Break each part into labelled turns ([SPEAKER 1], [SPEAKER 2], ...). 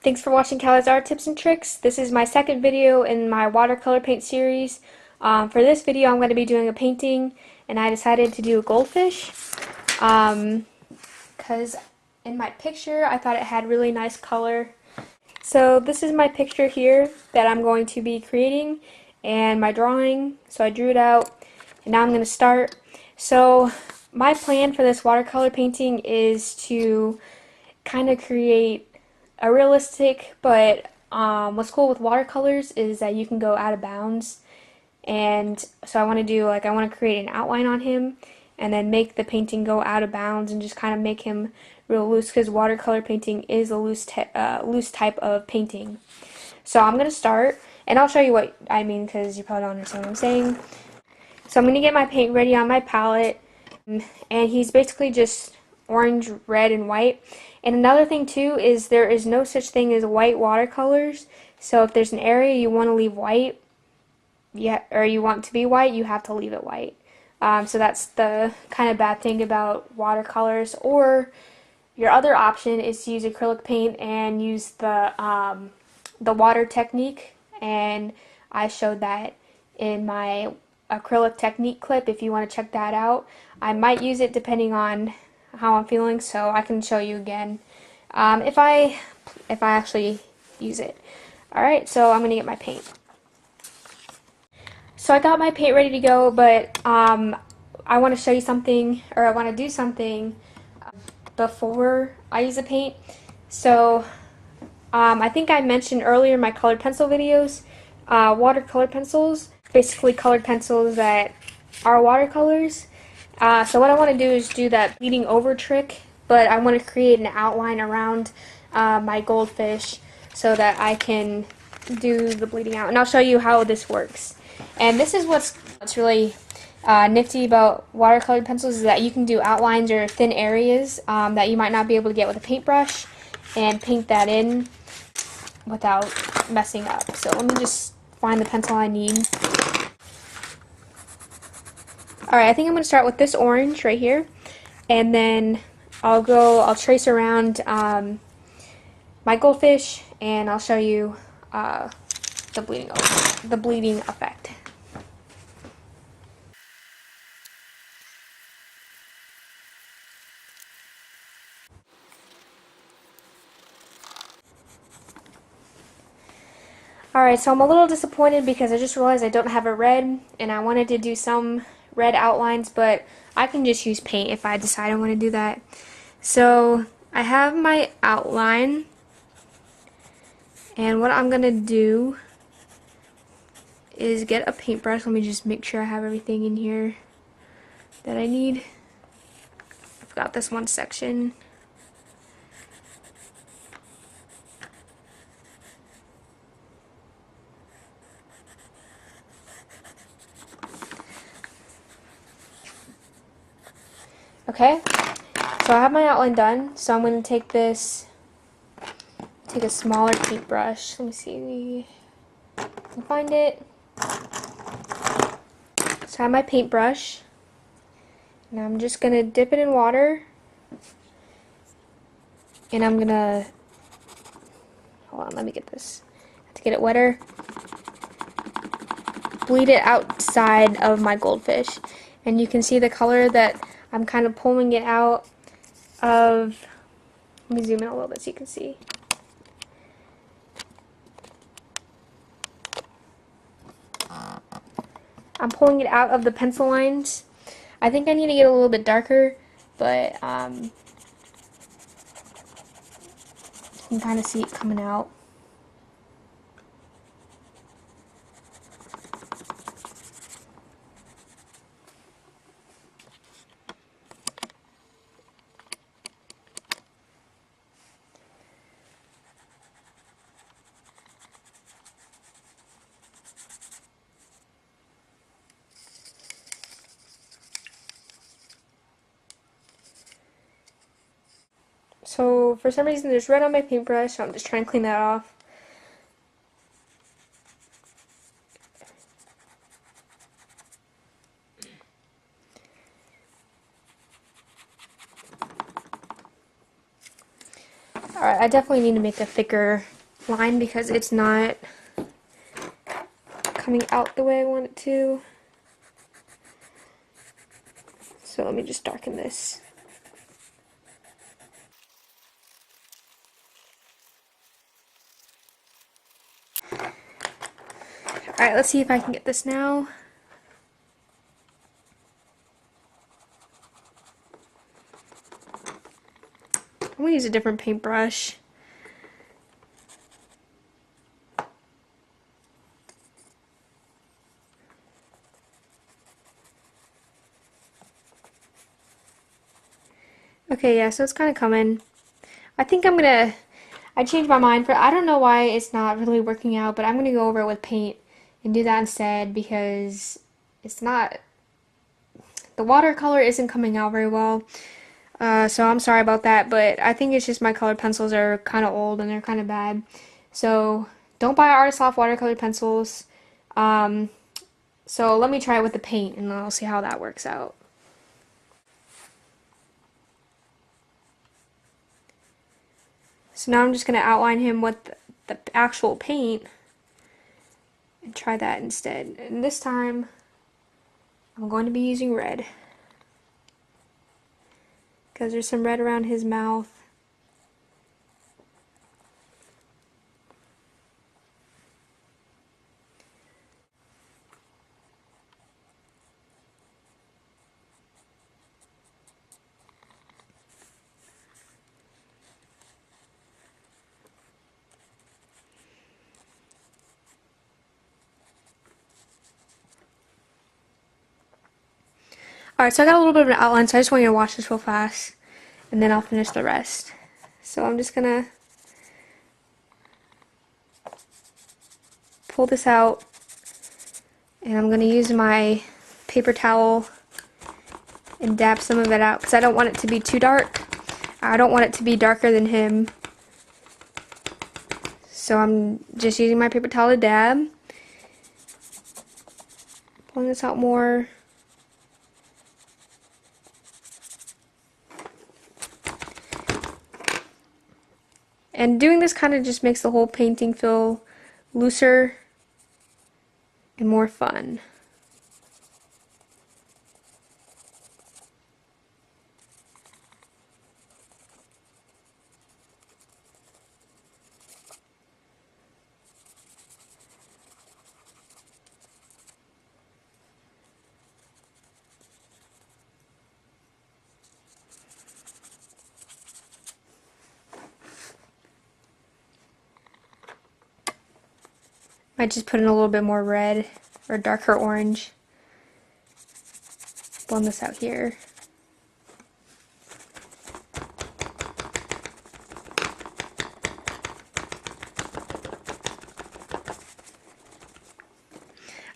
[SPEAKER 1] Thanks for watching Callie's Art Tips and Tricks. This is my second video in my watercolor paint series. For this video I'm going to be doing a painting, and I decided to do a goldfish because in my picture I thought it had really nice color. So this is my picture here that I'm going to be creating and my drawing. So I drew it out and now I'm going to start. So my plan for this watercolor painting is to kind of create a realistic, but what's cool with watercolors is that you can go out of bounds. And so I want to do, I want to create an outline on him and then make the painting go out of bounds and just kind of make him real loose, because watercolor painting is a loose type of painting. So I'm going to start, and I'll show you what I mean because you probably don't understand what I'm saying. So I'm going to get my paint ready on my palette, and he's basically just orange, red, and white. And another thing too is there is no such thing as white watercolors. So if there's an area you want to leave white, or you want to be white, you have to leave it white. So that's the kind of bad thing about watercolors. Or your other option is to use acrylic paint and use the water technique. And I showed that in my acrylic technique clip if you want to check that out. I might use it depending on how I'm feeling, so I can show you again if I actually use it. Alright, so I'm gonna get my paint. So I got my paint ready to go, but I want to show you something, or I want to do something before I use the paint. So I think I mentioned earlier in my colored pencil videos, watercolor pencils, basically colored pencils that are watercolors. So what I want to do is do that bleeding over trick, but I want to create an outline around my goldfish so that I can do the bleeding out. And I'll show you how this works. And this is what's really nifty about watercolored pencils, is that you can do outlines or thin areas that you might not be able to get with a paintbrush and paint that in without messing up. So let me just find the pencil I need. Alright, I think I'm going to start with this orange right here, and then I'll trace around my goldfish, and I'll show you the bleeding effect. Alright, so I'm a little disappointed because I just realized I don't have a red, and I wanted to do some red outlines, but I can just use paint if I decide I want to do that. So I have my outline, and what I'm going to do is get a paintbrush. Let me just make sure I have everything in here that I need. I forgot this one section. Okay, so I have my outline done, so I'm going to take a smaller paintbrush. Let me see if I can find it. So I have my paintbrush, and I'm just going to dip it in water, and I'm going to, hold on, let me get this, I have to get it wetter, bleed it outside of my goldfish, and you can see the color that I'm kind of pulling it out of. Let me zoom in a little bit so you can see. I'm pulling it out of the pencil lines. I think I need to get a little bit darker, but you can kind of see it coming out. So for some reason there's red on my paintbrush, so I'm just trying to clean that off. Alright, I definitely need to make a thicker line because it's not coming out the way I want it to. So let me just darken this. Alright, let's see if I can get this now. I'm going to use a different paintbrush. Okay, yeah, so it's kind of coming. I think I changed my mind I don't know why it's not really working out, but I'm gonna go over it with paint and do that instead because it's not, the watercolor isn't coming out very well. So I'm sorry about that, but I think it's just my colored pencils are kind of old and they're kind of bad. So don't buy Artist Loft watercolor pencils. So let me try it with the paint and I'll see how that works out. So now I'm just going to outline him with the actual paint and try that instead. And this time I'm going to be using red because there's some red around his mouth. Alright, so I got a little bit of an outline, so I just want you to watch this real fast, and then I'll finish the rest. So I'm just gonna pull this out, and I'm gonna use my paper towel and dab some of it out, because I don't want it to be too dark. I don't want it to be darker than him. So I'm just using my paper towel to dab. Pulling this out more. And doing this kind of just makes the whole painting feel looser and more fun. Might just put in a little bit more red or darker orange. Blend this out here.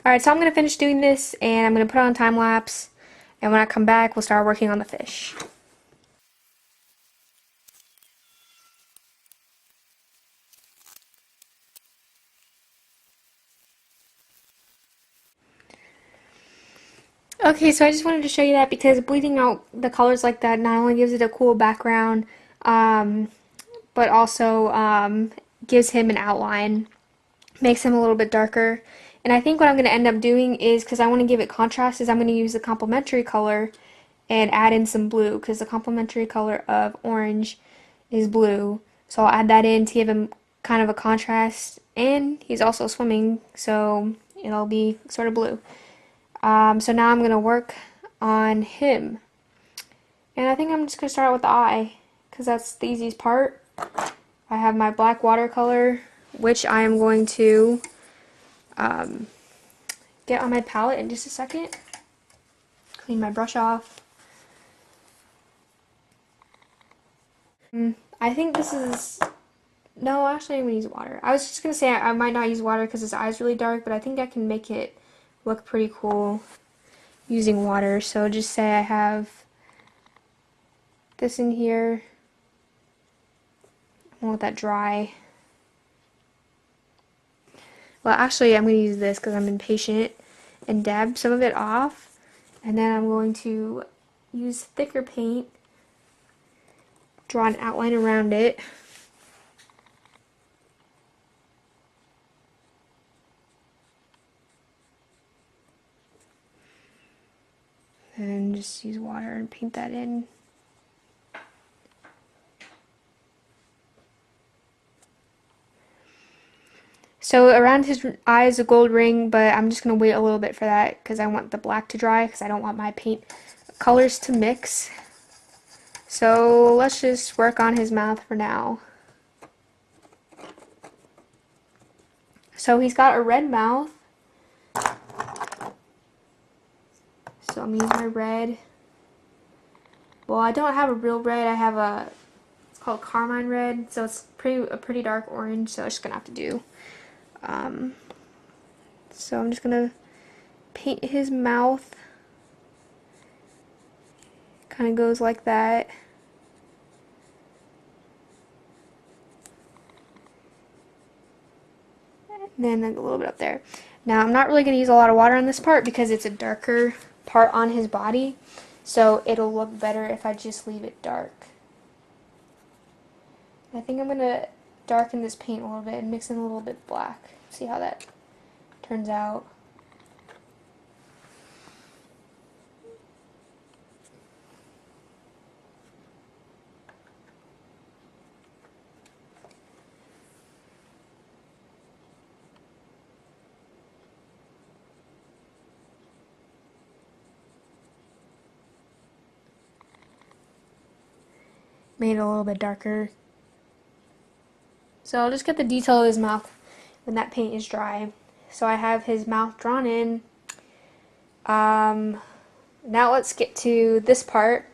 [SPEAKER 1] Alright, so I'm going to finish doing this and I'm going to put it on time lapse. And when I come back, we'll start working on the fish. Okay, so I just wanted to show you that because bleeding out the colors like that not only gives it a cool background, but also gives him an outline, makes him a little bit darker. And I think what I'm going to end up doing is, because I want to give it contrast, is I'm going to use the complementary color and add in some blue, because the complementary color of orange is blue. So I'll add that in to give him kind of a contrast, and he's also swimming, so it'll be sort of blue. So now I'm going to work on him. And I think I'm just going to start with the eye, because that's the easiest part. I have my black watercolor, which I am going to get on my palette in just a second. Clean my brush off. I think this is... No, actually I'm going to use water. I was just going to say I might not use water because his eye's really dark, but I think I can make it look pretty cool using water. So just say I have this in here. I want that dry. Well, actually I'm going to use this because I'm impatient and dab some of it off. And then I'm going to use thicker paint, draw an outline around it. and just use water and paint that in. So around his eye is a gold ring, but I'm just going to wait a little bit for that because I want the black to dry because I don't want my paint colors to mix. So let's just work on his mouth for now. So he's got a red mouth. So I'm using my red. Well, I don't have a real red. I have it's called carmine red. So it's a pretty dark orange. So it's just going to have to do. So I'm just going to paint his mouth. Kind of goes like that. And then a little bit up there. Now I'm not really going to use a lot of water on this part because it's a darker part on his body. So it'll look better if I just leave it dark. I think I'm going to darken this paint a little bit and mix in a little bit black. See how that turns out. Made it a little bit darker. So I'll just get the detail of his mouth when that paint is dry. So I have his mouth drawn in. Now let's get to this part.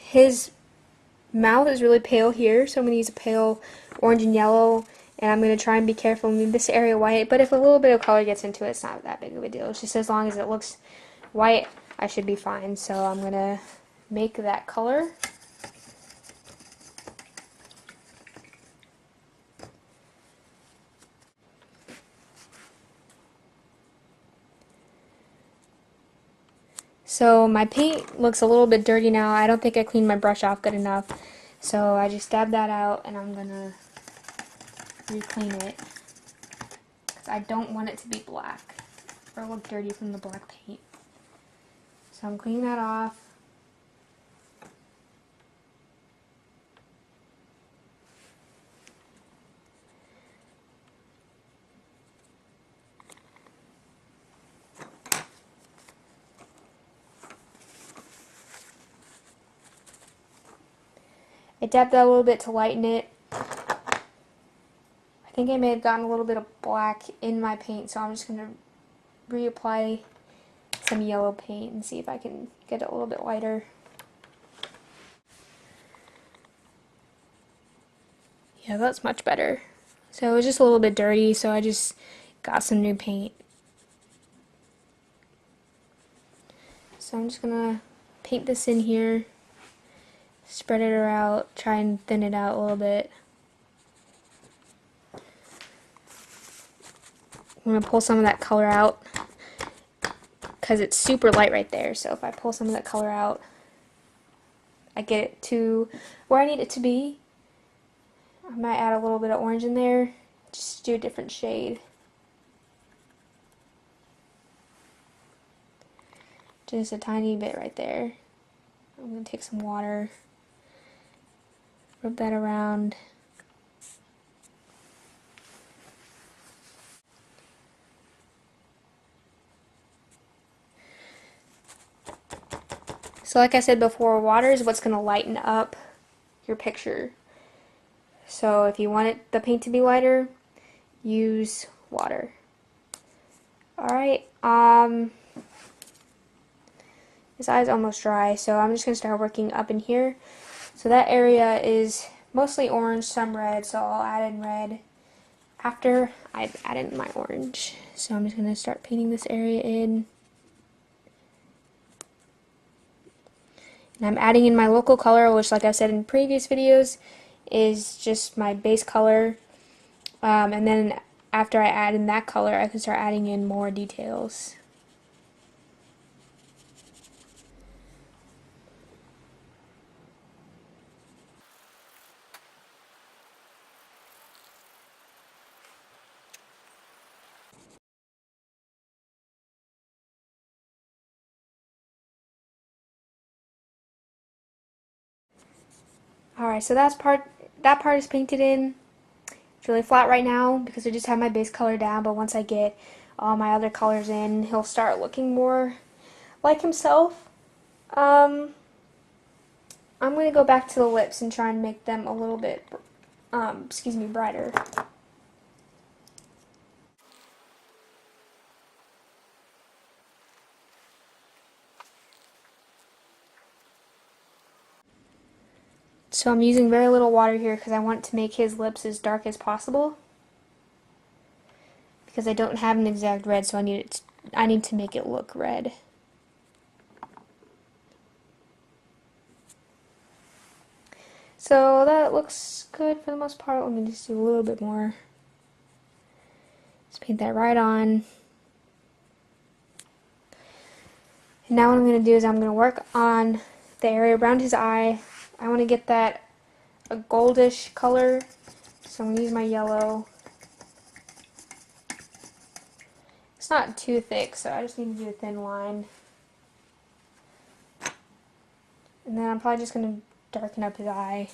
[SPEAKER 1] His mouth is really pale here, so I'm going to use a pale orange and yellow, and I'm going to try and be careful and leave this area white, but if a little bit of color gets into it, it's not that big of a deal. It's just as long as it looks white, I should be fine. So I'm going to make that color. So my paint looks a little bit dirty now. I don't think I cleaned my brush off good enough. So I just dabbed that out and I'm going to reclean it. Because I don't want it to be black or look dirty from the black paint. So I'm cleaning that off. I dabbed that a little bit to lighten it. I think I may have gotten a little bit of black in my paint, so I'm just going to reapply some yellow paint and see if I can get it a little bit lighter. Yeah, that's much better. So it was just a little bit dirty, so I just got some new paint. So I'm just going to paint this in here. Spread it out, try and thin it out a little bit. I'm going to pull some of that color out because it's super light right there. So if I pull some of that color out, I get it to where I need it to be. I might add a little bit of orange in there, just to do a different shade. Just a tiny bit right there. I'm going to take some water. Rub that around. So like I said before, water is what's going to lighten up your picture. So if you want the paint to be lighter, use water. Alright, his eye's almost dry, so I'm just going to start working up in here. So that area is mostly orange, some red, so I'll add in red after I've added my orange. So I'm just going to start painting this area in. And I'm adding in my local color, which like I've said in previous videos, is just my base color. And then after I add in that color, I can start adding in more details. Alright, so that part is painted in. It's really flat right now because I just have my base color down, but once I get all my other colors in, he'll start looking more like himself. I'm going to go back to the lips and try and make them a little bit, brighter. So I'm using very little water here because I want to make his lips as dark as possible. Because I don't have an exact red, so I need to make it look red. So that looks good for the most part. Let me just do a little bit more. Just paint that right on. And now what I'm going to do is I'm going to work on the area around his eye. I want to get that a goldish color, so I'm going to use my yellow. It's not too thick, so I just need to do a thin line. And then I'm probably just going to darken up his eye.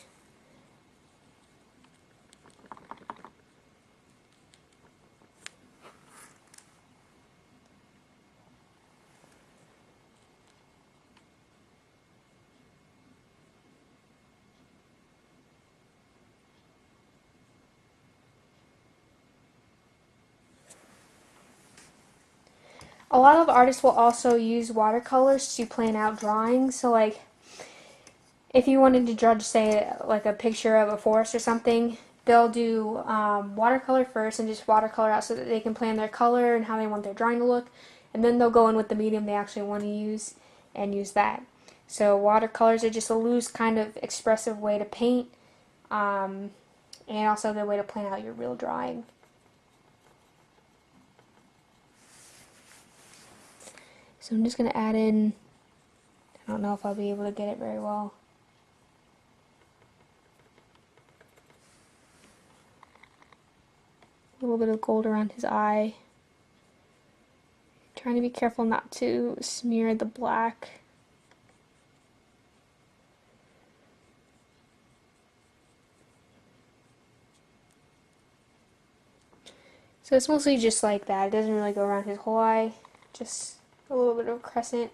[SPEAKER 1] A lot of artists will also use watercolors to plan out drawings. So like, if you wanted to draw, say, like a picture of a forest or something, they'll do watercolor first and just watercolor out so that they can plan their color and how they want their drawing to look. And then they'll go in with the medium they actually want to use and use that. So watercolors are just a loose kind of expressive way to paint, and also the way to plan out your real drawing. So I'm just going to add in, I don't know if I'll be able to get it very well. A little bit of gold around his eye. Trying to be careful not to smear the black. So it's mostly just like that. It doesn't really go around his whole eye. Just a little bit of a crescent.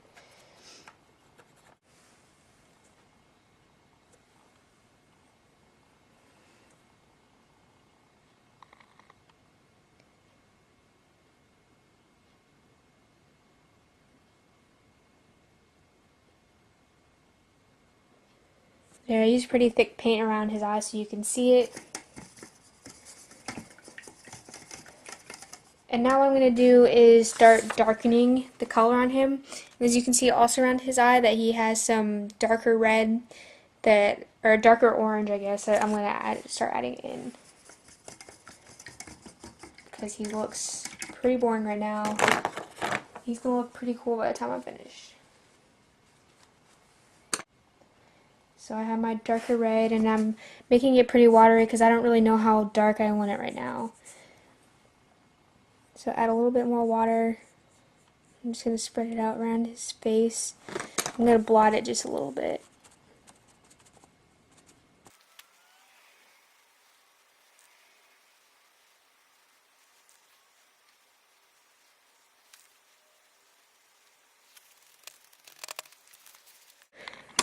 [SPEAKER 1] There, I used pretty thick paint around his eye so you can see it. And now what I'm going to do is start darkening the color on him. And as you can see also around his eye that he has some darker red or darker orange, I guess, that I'm going to start adding in. Because he looks pretty boring right now. He's going to look pretty cool by the time I'm finished. So I have my darker red and I'm making it pretty watery because I don't really know how dark I want it right now. So add a little bit more water. I'm just going to spread it out around his face. I'm going to blot it just a little bit.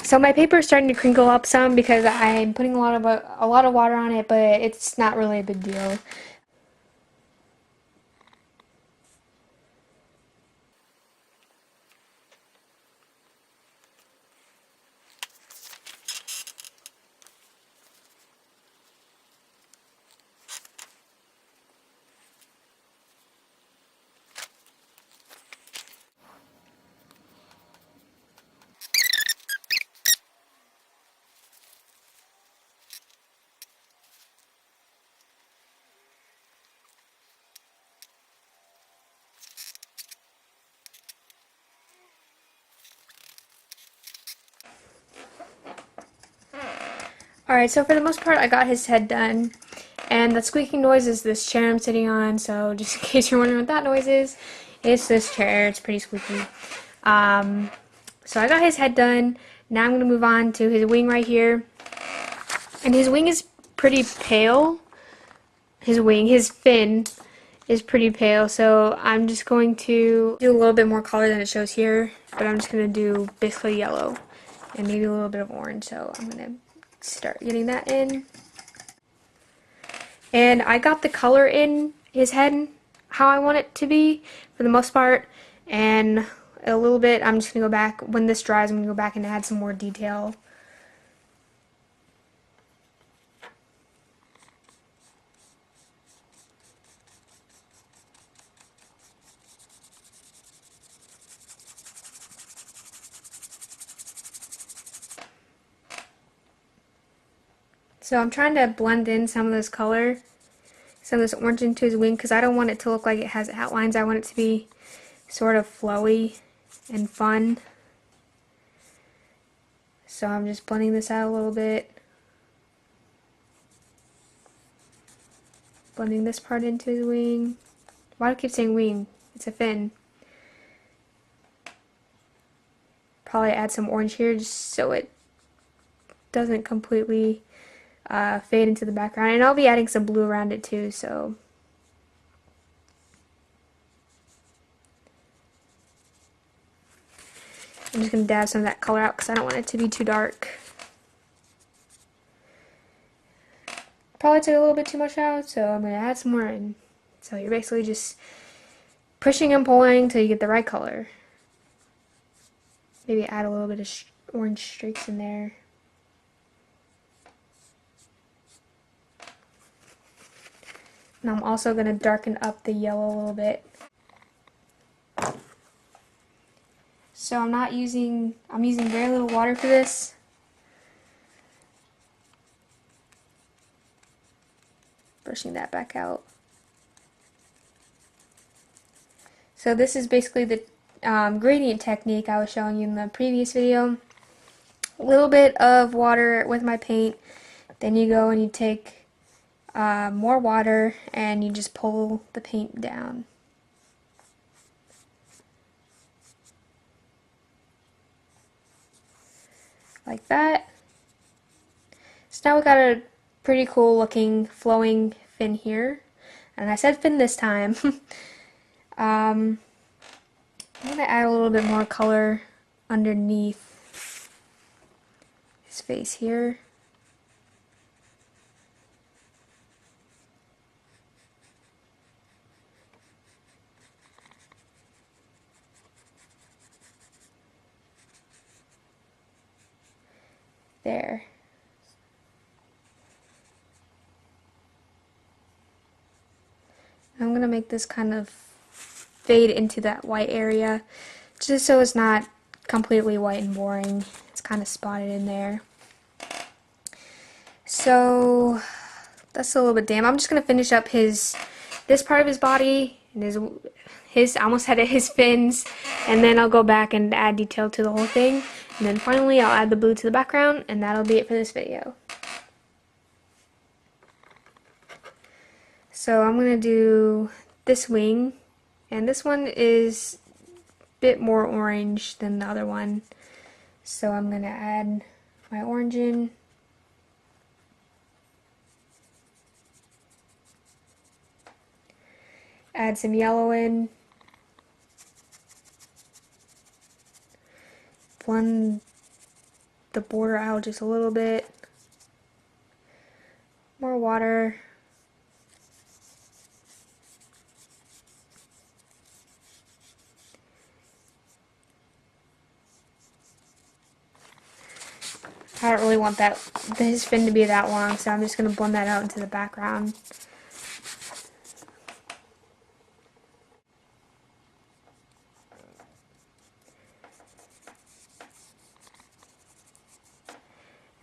[SPEAKER 1] So my paper is starting to crinkle up some because I'm putting a lot of water on it, but it's not really a big deal. Alright, so for the most part I got his head done. And the squeaking noise is this chair I'm sitting on, so just in case you're wondering what that noise is, it's this chair. It's pretty squeaky. So I got his head done. Now I'm going to move on to his wing right here. And his wing is pretty pale. His fin is pretty pale, so I'm just going to do a little bit more color than it shows here, but I'm just going to do basically yellow and maybe a little bit of orange, so I'm going to start getting that in. And I got the color in his head how I want it to be for the most part, and a little bit I'm just going to go back, when this dries I'm going to go back and add some more detail. So I'm trying to blend in some of this color, some of this orange into his wing, because I don't want it to look like it has outlines. I want it to be sort of flowy and fun. So I'm just blending this out a little bit. Blending this part into his wing. Why do I keep saying wing? It's a fin. Probably add some orange here just so it doesn't completely fade into the background, and I'll be adding some blue around it too, so I'm just going to dab some of that color out because I don't want it to be too dark. Probably took a little bit too much out, so I'm going to add some more in. So you're basically just pushing and pulling until you get the right color. Maybe add a little bit of orange streaks in there. And I'm also going to darken up the yellow a little bit. So I'm using very little water for this. Brushing that back out. So this is basically the gradient technique I was showing you in the previous video. A little bit of water with my paint, then you go and you take more water and you just pull the paint down. Like that. So now we got a pretty cool looking flowing fin here. And I said fin this time. I'm going to add a little bit more color underneath his face here. There. I'm going to make this kind of fade into that white area, just so it's not completely white and boring. It's kind of spotted in there. So that's a little bit damp. I'm just going to finish up this part of his body and I almost had his fins, and then I'll go back and add detail to the whole thing, and then finally I'll add the blue to the background, and that'll be it for this video. So I'm going to do this wing, and this one is a bit more orange than the other one, so I'm going to add my orange in. Add some yellow in. Blend the border out just a little bit. More water. I don't really want his fin to be that long, so I'm just going to blend that out into the background.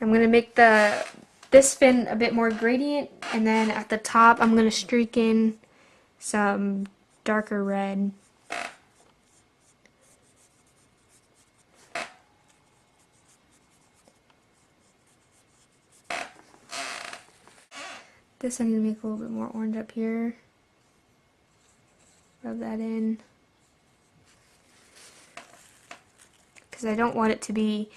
[SPEAKER 1] I'm going to make this fin a bit more gradient, and then at the top I'm going to streak in some darker red. This I need to make a little bit more orange up here. Rub that in. Because I don't want it to be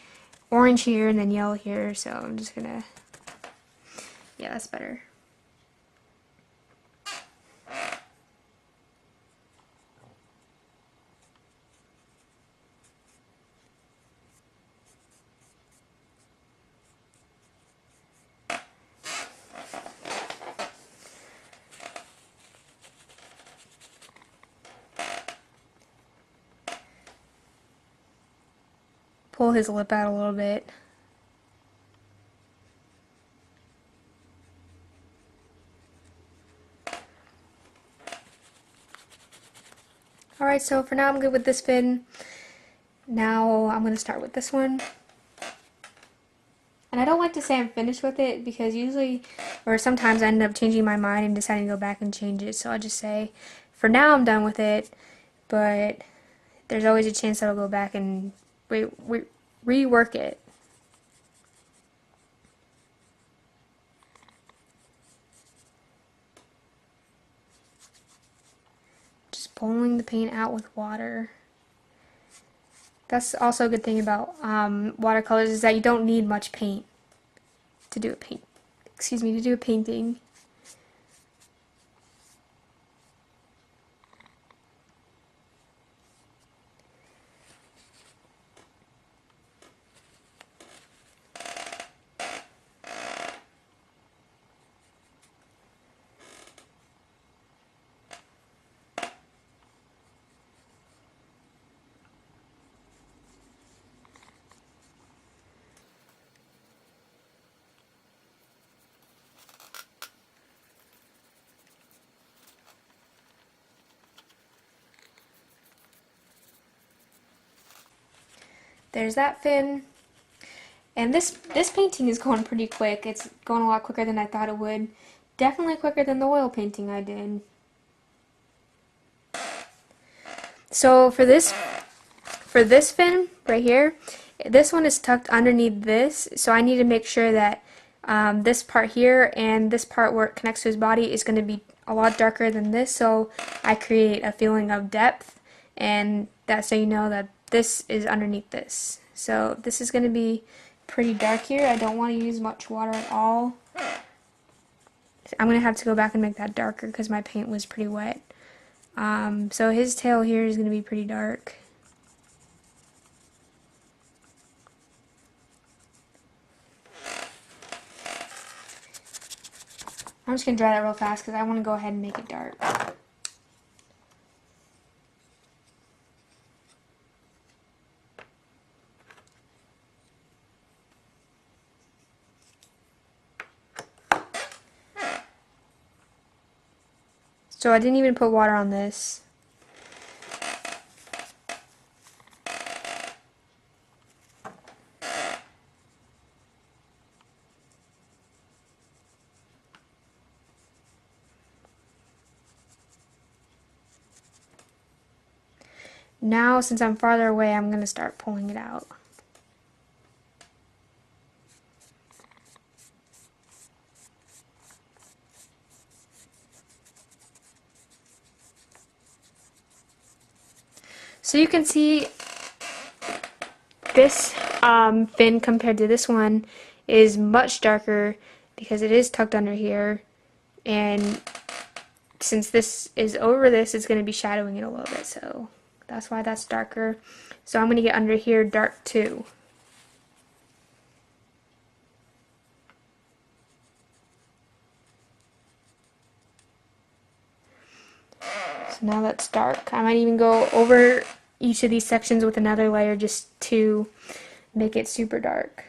[SPEAKER 1] orange here and then yellow here, so I'm just gonna Yeah, that's better. Pull his lip out a little bit. Alright, so for now I'm good with this fin. Now I'm going to start with this one. And I don't like to say I'm finished with it because usually, or sometimes I end up changing my mind and deciding to go back and change it. So I'll just say, for now I'm done with it, but there's always a chance that I'll go back and rework it. Just pulling the paint out with water. That's also a good thing about watercolors is that you don't need much paint to do a painting. There's that fin. And this painting is going pretty quick. It's going a lot quicker than I thought it would. Definitely quicker than the oil painting I did. So for this fin right here, this one is tucked underneath this, so I need to make sure that this part here and this part where it connects to his body is going to be a lot darker than this, so I create a feeling of depth, and that's so you know that this is underneath this. So this is going to be pretty dark here. I don't want to use much water at all. I'm going to have to go back and make that darker because my paint was pretty wet. So his tail here is going to be pretty dark. I'm just going to dry that real fast because I want to go ahead and make it dark. So I didn't even put water on this. Now, since I'm farther away, I'm going to start pulling it out. So you can see this fin compared to this one is much darker because it is tucked under here, and since this is over this, it's going to be shadowing it a little bit, so that's why that's darker. So I'm going to get under here dark too. So now that's dark. I might even go over each of these sections with another layer just to make it super dark.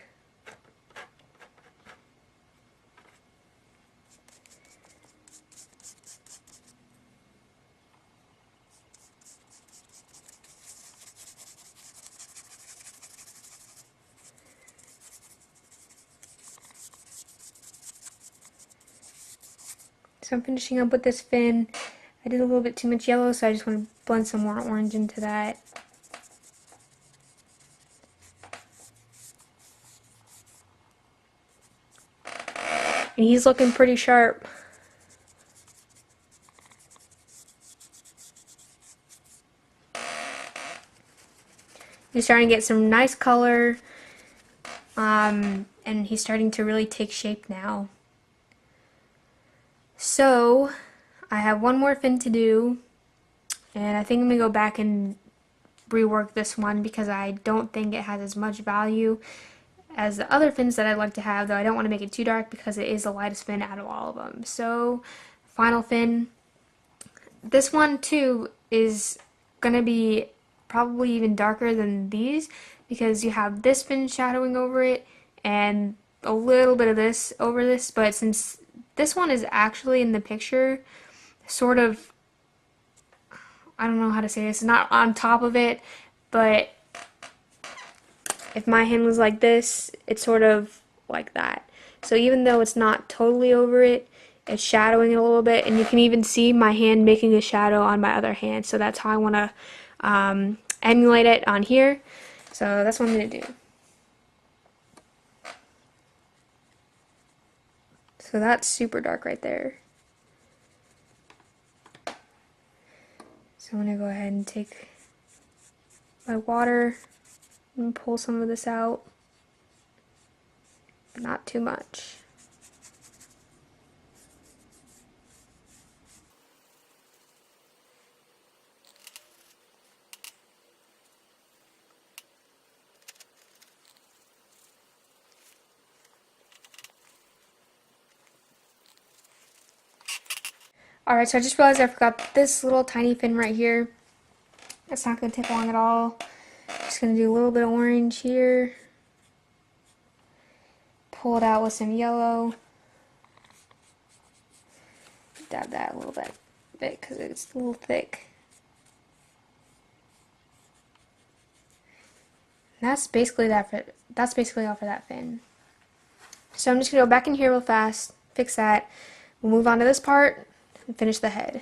[SPEAKER 1] So I'm finishing up with this fin. I did a little bit too much yellow, so I just want to blend some more orange into that. And he's looking pretty sharp. He's starting to get some nice color, and he's starting to really take shape now. So I have one more fin to do, and I think I'm gonna go back and rework this one because I don't think it has as much value as the other fins that I'd like to have, though I don't want to make it too dark because it is the lightest fin out of all of them. So, final fin. This one too is gonna be probably even darker than these because you have this fin shadowing over it and a little bit of this over this, but since this one is actually in the picture sort of, I don't know how to say this, it's not on top of it, but if my hand was like this, it's sort of like that. So even though it's not totally over it, it's shadowing it a little bit, and you can even see my hand making a shadow on my other hand. So that's how I want to emulate it on here. So that's what I'm going to do. So that's super dark right there. So I'm going to go ahead and take my water and pull some of this out, but not too much. Alright, so I just realized I forgot this little tiny fin right here. That's not going to take long at all. Just going to do a little bit of orange here. Pull it out with some yellow. Dab that a little bit because it's a little thick. And that's basically all for that fin. So I'm just going to go back in here real fast, fix that. We'll move on to this part and finish the head.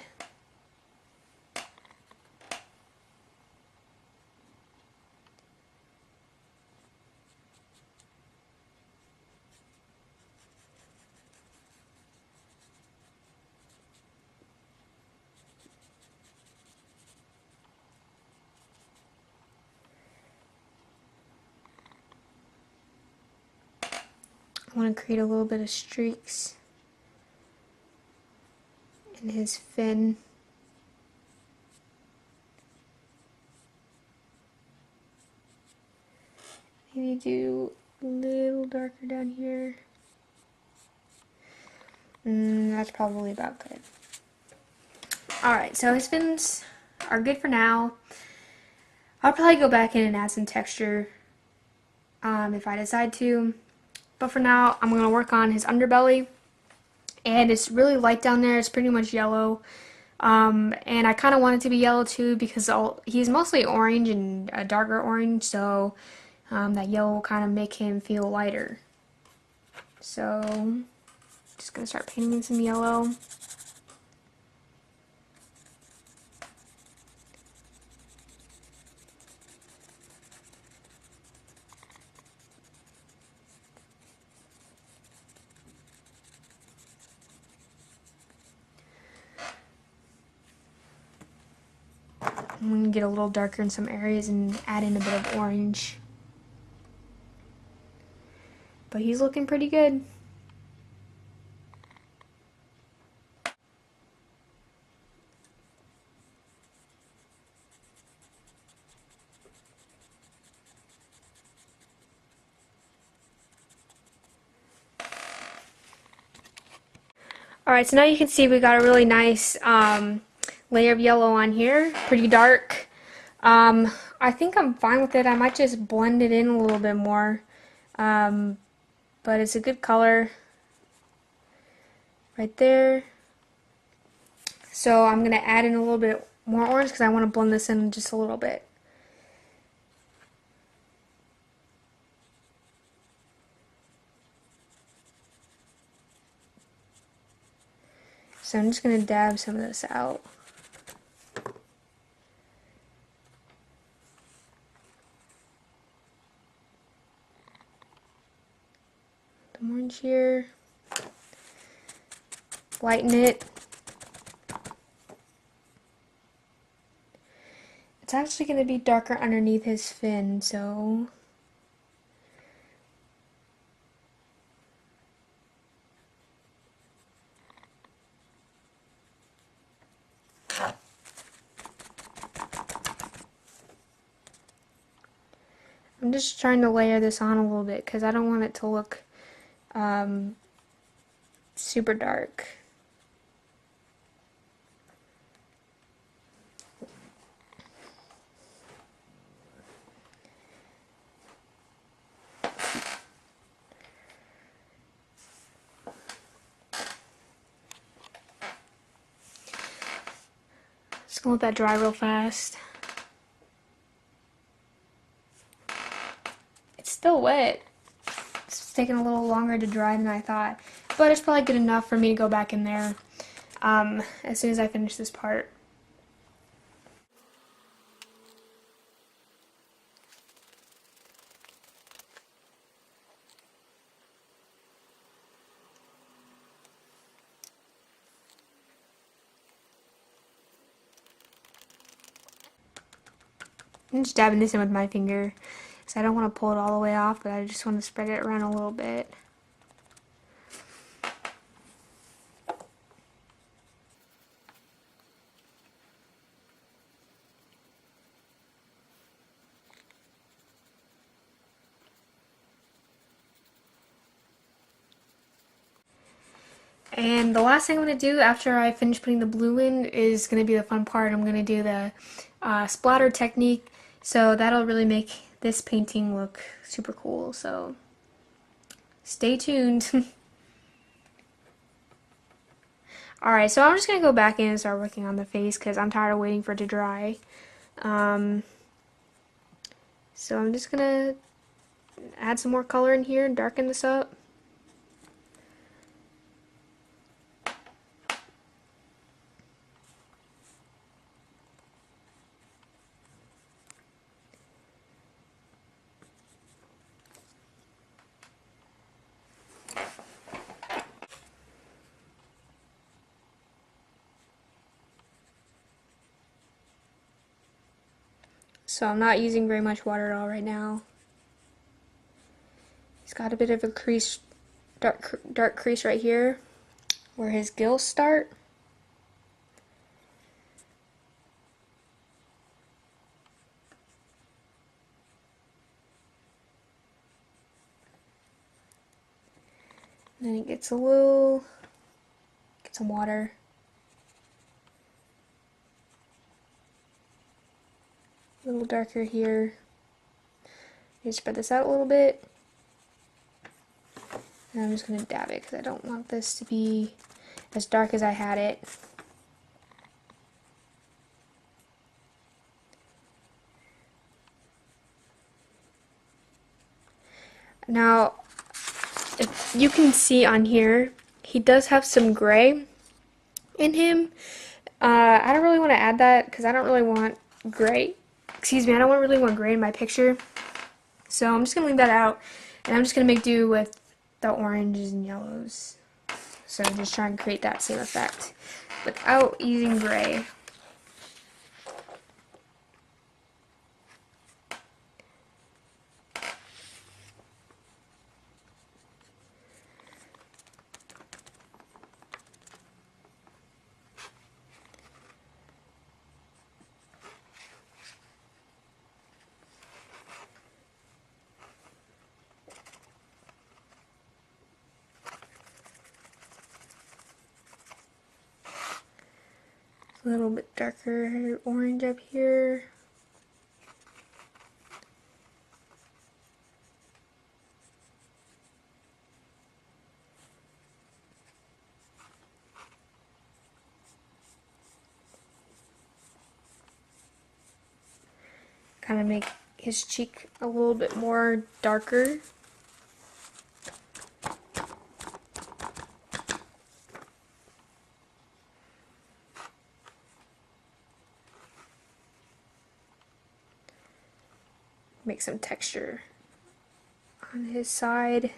[SPEAKER 1] I want to create a little bit of streaks in his fin. Maybe do a little darker down here. That's probably about good. Alright, so his fins are good for now. I'll probably go back in and add some texture if I decide to. But for now, I'm going to work on his underbelly. And it's really light down there. It's pretty much yellow. And I kind of want it to be yellow too because he's mostly orange and a darker orange. So that yellow will kind of make him feel lighter. So just going to start painting in some yellow. I'm going to get a little darker in some areas and add in a bit of orange. But he's looking pretty good. Alright, so now you can see we got a really nice layer of yellow on here. Pretty dark. I think I'm fine with it. I might just blend it in a little bit more. But it's a good color right there. So I'm going to add in a little bit more orange because I want to blend this in just a little bit. So I'm just going to dab some of this out. The orange here. Lighten it. It's actually going to be darker underneath his fin, so I'm just trying to layer this on a little bit because I don't want it to look super dark. Just gonna let that dry real fast. It's still wet. It's taking a little longer to dry than I thought, but it's probably good enough for me to go back in there as soon as I finish this part. I'm just dabbing this in with my finger, so I don't want to pull it all the way off, but I just want to spread it around a little bit. And the last thing I'm going to do after I finish putting the blue in is going to be the fun part. I'm going to do the splatter technique, so that'll really make this painting look super cool, so stay tuned. Alright, so I'm just going to go back in and start working on the face because I'm tired of waiting for it to dry. So I'm just going to add some more color in here and darken this up. So I'm not using very much water at all right now. He's got a bit of a crease, dark crease right here where his gills start. And then it gets get some water. A little darker here. You spread this out a little bit. And I'm just going to dab it because I don't want this to be as dark as I had it. Now, if you can see on here, he does have some gray in him. I don't really want to add that because I don't really want gray. Excuse me, I don't really want gray in my picture. So I'm just going to leave that out. And I'm just going to make do with the oranges and yellows. So just try and create that same effect without using gray. A little bit darker orange up here. Kind of make his cheek a little bit more darker. Make some texture on his side.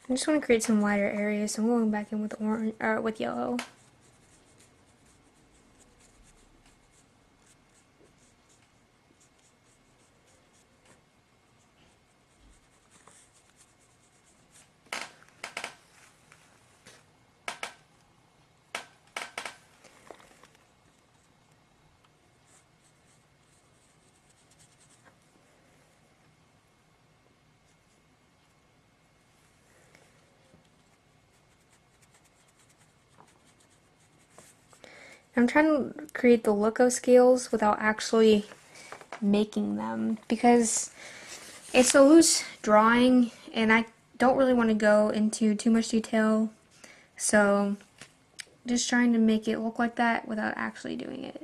[SPEAKER 1] I just want to create some lighter areas, so I'm going back in with orange, with yellow. I'm trying to create the look of scales without actually making them because it's a loose drawing and I don't really want to go into too much detail, so just trying to make it look like that without actually doing it.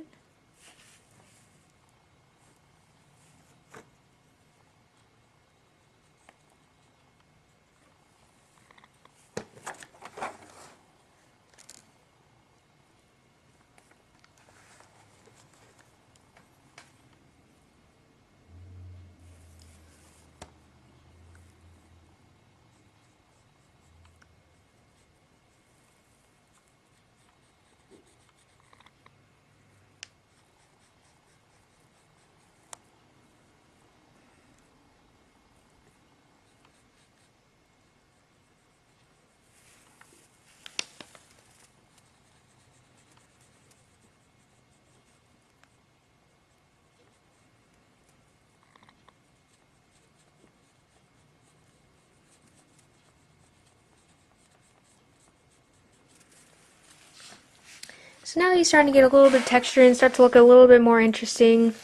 [SPEAKER 1] So now he's starting to get a little bit of texture and start to look a little bit more interesting.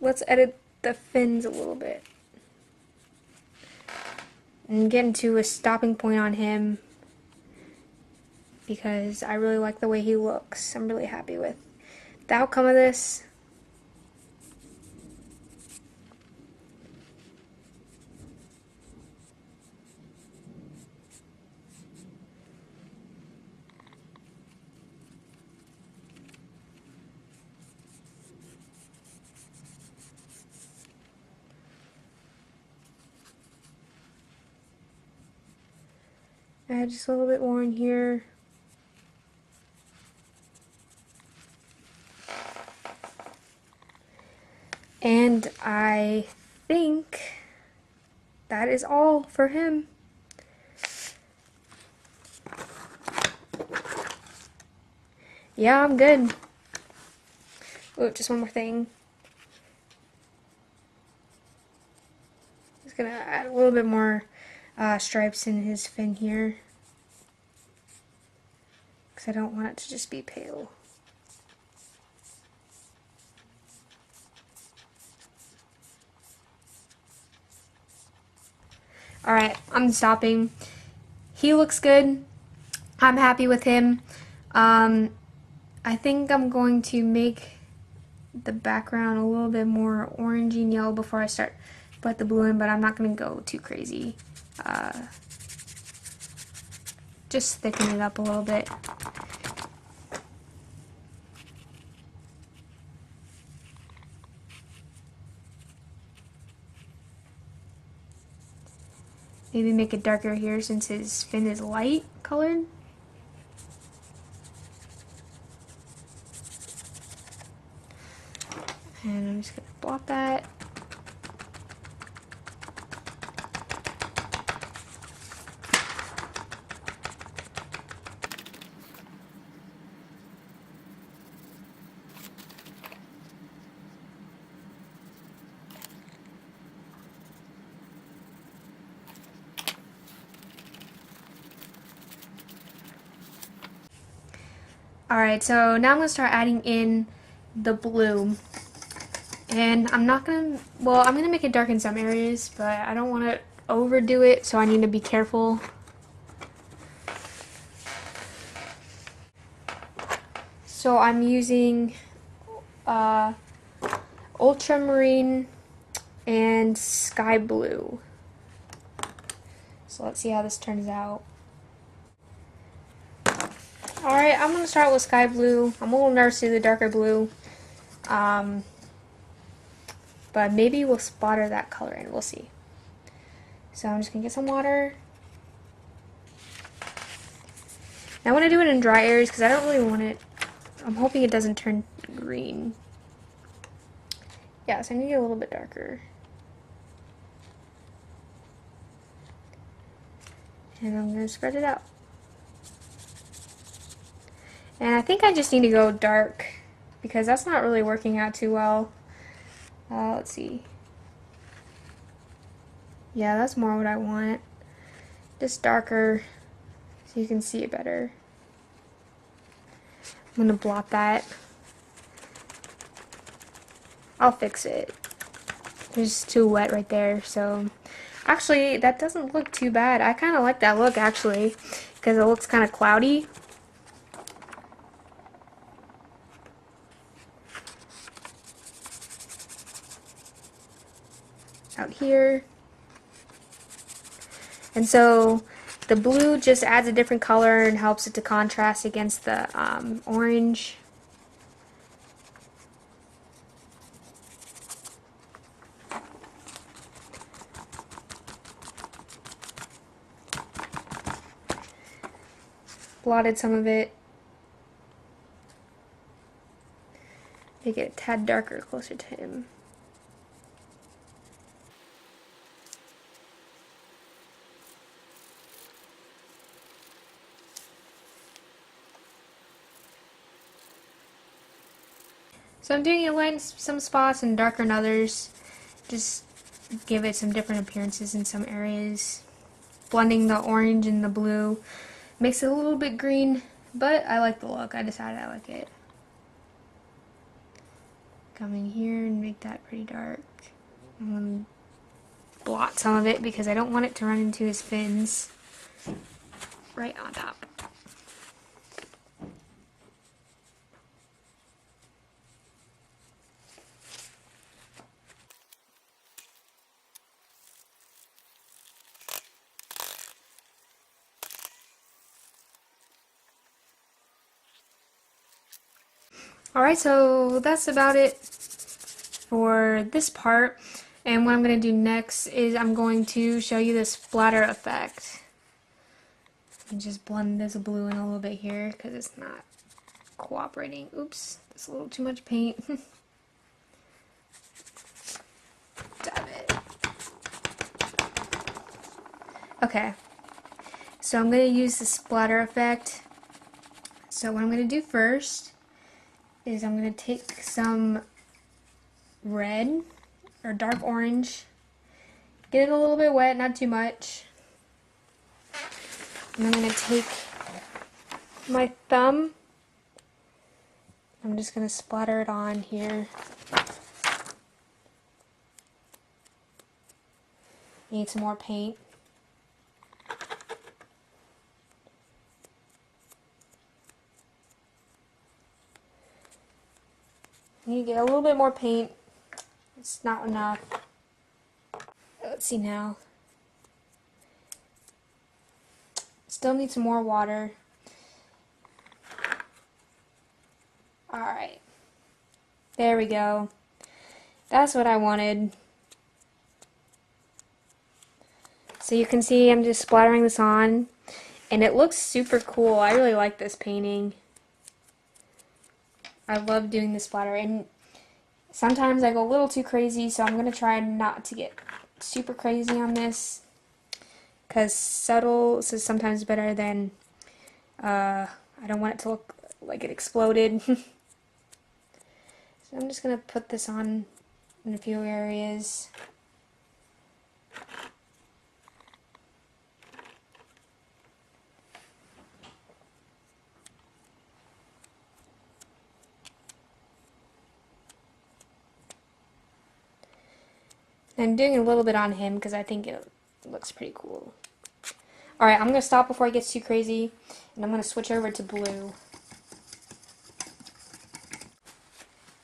[SPEAKER 1] Let's edit the fins a little bit and get into a stopping point on him because I really like the way he looks. I'm really happy with the outcome of this. Add just a little bit more in here. And I think that is all for him. Yeah, I'm good. Oh, just one more thing. Just gonna add a little bit more stripes in his fin here, because I don't want it to just be pale. Alright, I'm stopping. He looks good. I'm happy with him. I think I'm going to make the background a little bit more orangey and yellow before I start put the blue in, but I'm not going to go too crazy. Just thicken it up a little bit. Maybe make it darker here since his fin is light colored. And I'm just going to blot that. Alright, so now I'm going to start adding in the blue. And I'm not going to, well, I'm going to make it dark in some areas, but I don't want to overdo it, so I need to be careful. So I'm using ultramarine and sky blue. So let's see how this turns out. Alright, I'm going to start with sky blue. I'm a little nervous to do the darker blue. But maybe we'll splatter that color in. We'll see. So I'm just going to get some water. Now I want to do it in dry areas because I don't really want it. I'm hoping it doesn't turn green. Yeah, so I'm going to get a little bit darker. And I'm going to spread it out. And I think I just need to go dark because that's not really working out too well. Let's see. Yeah, that's more what I want. Just darker so you can see it better. I'm gonna blot that. I'll fix it. It's too wet right there, so actually that doesn't look too bad. I kind of like that look actually, because it looks kind of cloudy. Out here. And so the blue just adds a different color and helps it to contrast against the orange. Blotted some of it. Make it a tad darker closer to him. So I'm doing it light in some spots and darker in others. Just give it some different appearances in some areas. Blending the orange and the blue makes it a little bit green, but I like the look. I decided I like it. Come in here and make that pretty dark. I'm going to blot some of it because I don't want it to run into his fins right on top. Alright, so that's about it for this part. And what I'm going to do next is I'm going to show you the splatter effect. And just blend this blue in a little bit here because it's not cooperating. Oops, that's a little too much paint. Dab it. Okay, so I'm going to use the splatter effect. So what I'm going to do first is I'm going to take some red or dark orange, get it a little bit wet, not too much. And I'm going to take my thumb, I'm just going to splatter it on here. Need some more paint. You get a little bit more paint. It's not enough. Let's see now. Still need some more water. Alright. There we go. That's what I wanted. So you can see I'm just splattering this on. And it looks super cool. I really like this painting. I love doing the splatter, and sometimes I go a little too crazy, so I'm going to try not to get super crazy on this, because subtle is sometimes better than, I don't want it to look like it exploded. So I'm just going to put this on in a few areas. I'm doing a little bit on him because I think it looks pretty cool. Alright, I'm going to stop before it gets too crazy, and I'm going to switch over to blue.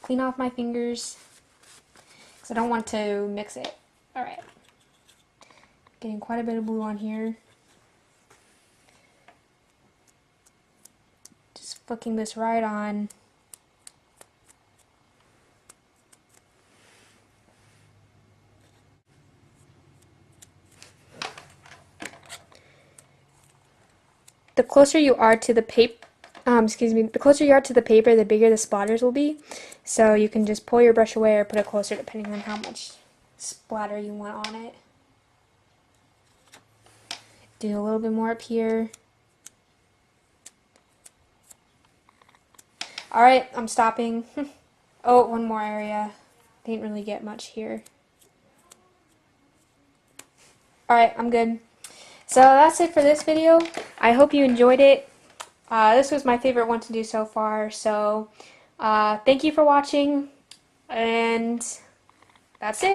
[SPEAKER 1] Clean off my fingers because I don't want to mix it. Alright. Getting quite a bit of blue on here. Just flicking this right on. The closer you are to the paper, the closer you are to the paper, the bigger the splatters will be. So you can just pull your brush away or put it closer depending on how much splatter you want on it. Do a little bit more up here. Alright, I'm stopping. Oh, one more area. Didn't really get much here. Alright, I'm good. So that's it for this video. I hope you enjoyed it. This was my favorite one to do so far, so thank you for watching, and that's it.